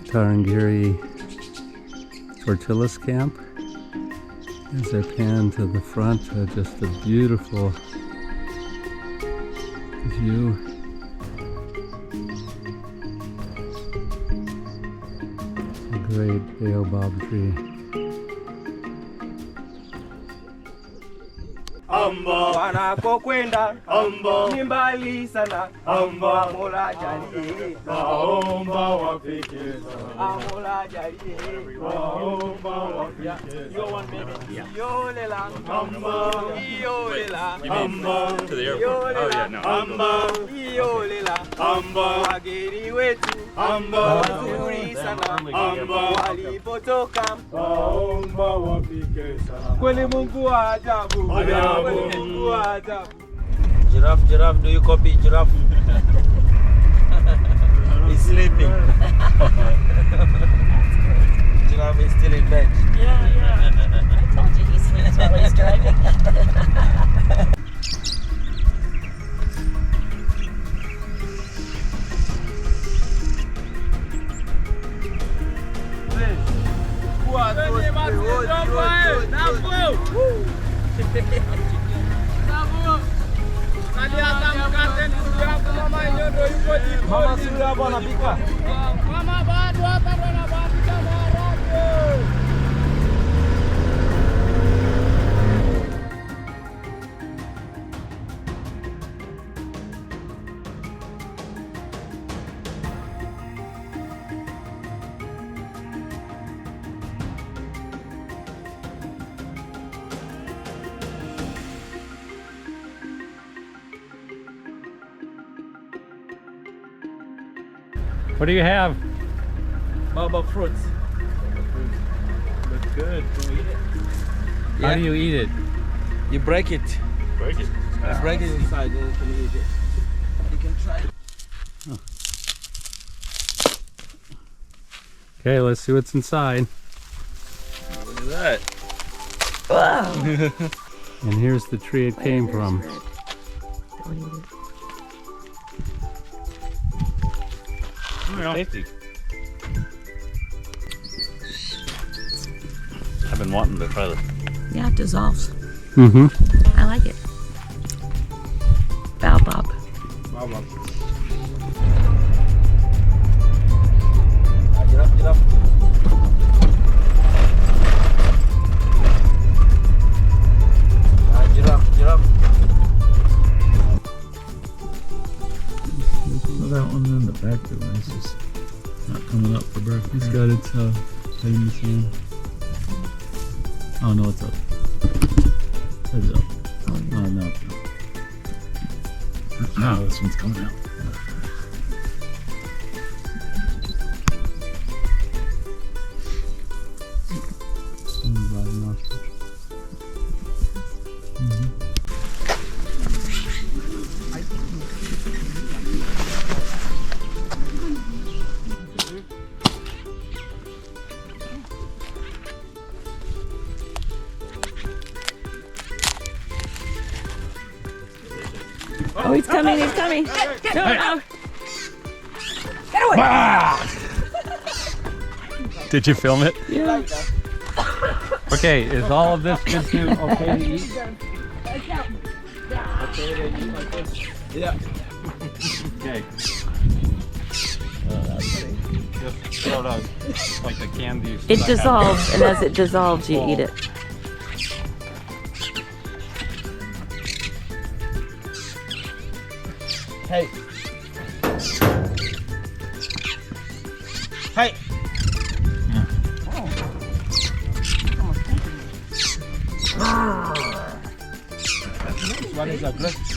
Tarangire Tortilis Camp. As I pan to the front, just a beautiful view. A great baobab tree. Wanakokwenda ni mbali sana, Mola jalie, naomba wafike Mola jalie, naomba wafike yolela, yolela, to the airport. Oh yeah, no. yolela, wageni wetu wazuri sana, walipotoka naomba wafike sana. kweli Mungu wa ajabu, kweli Mungu wa ajabu. Giraffe, do you copy giraffe? He's sleeping. Giraffe is still in bed. Yeah. I told you he's not always driving. Mama sudah apa napika? Mama bado hapa ndo anapika maharagwe. What do you have? Baobab fruits. Looks good. Can we eat it? How do you eat it? You break it. Break it. You break it inside, then you can eat it. You can try it. Okay, let's see what's inside. Look at that. Wow. And here's the tree it came from. Don't eat it. Tasty. I've been wanting to try this. Yeah, it dissolves. Mm-hmm. I like it. Baobab. Baobab. Giraffe. Giraffe. That one in the back there, it's just not coming up for breath. It's got its famous name. Oh no, it's up. It's up. Oh, Oh no, it's not. No, this one's coming out. Oh, he's coming, he's coming. No. Get away. Did you film it? Yeah. Okay, is all of this good to okay to eat? Yeah. Okay. Just throw it out like the candy. It dissolves, and as it dissolves, you eat it. Hey. Hey. This one is aggressive.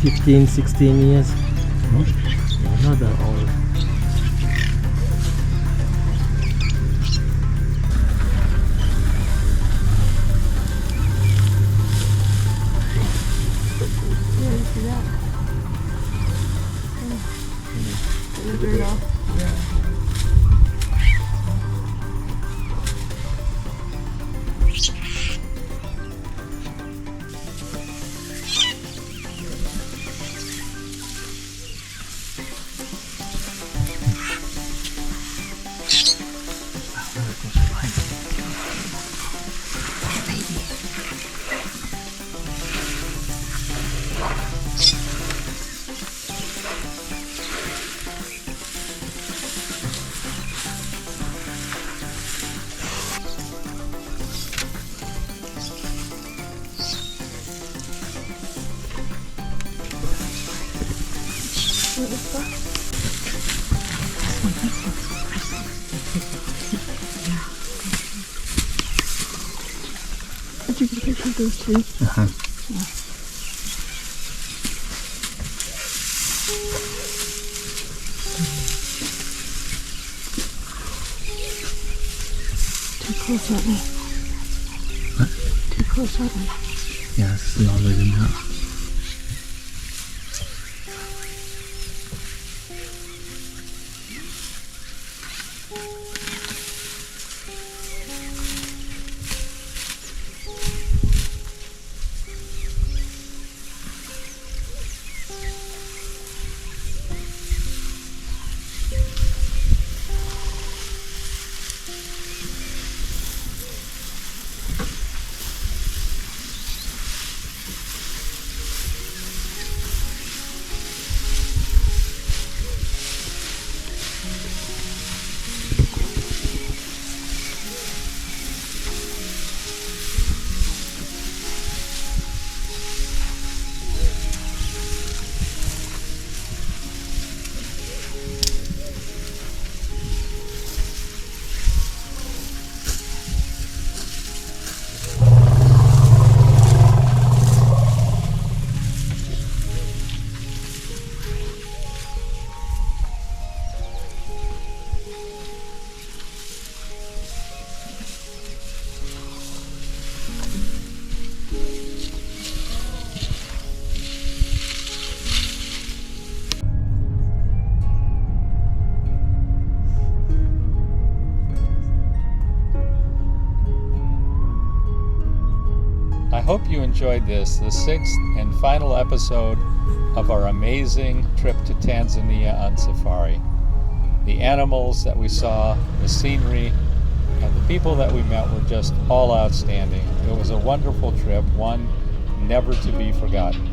Fifteen, 16 years. Not that old. Did you get a picture of those two? Too close, aren't we? What? Too close, aren't we? Yeah, it's longer than that. I hope you enjoyed this, the 6th and final episode of our amazing trip to Tanzania on safari. The animals that we saw, the scenery, and the people that we met were just all outstanding. It was a wonderful trip, one never to be forgotten.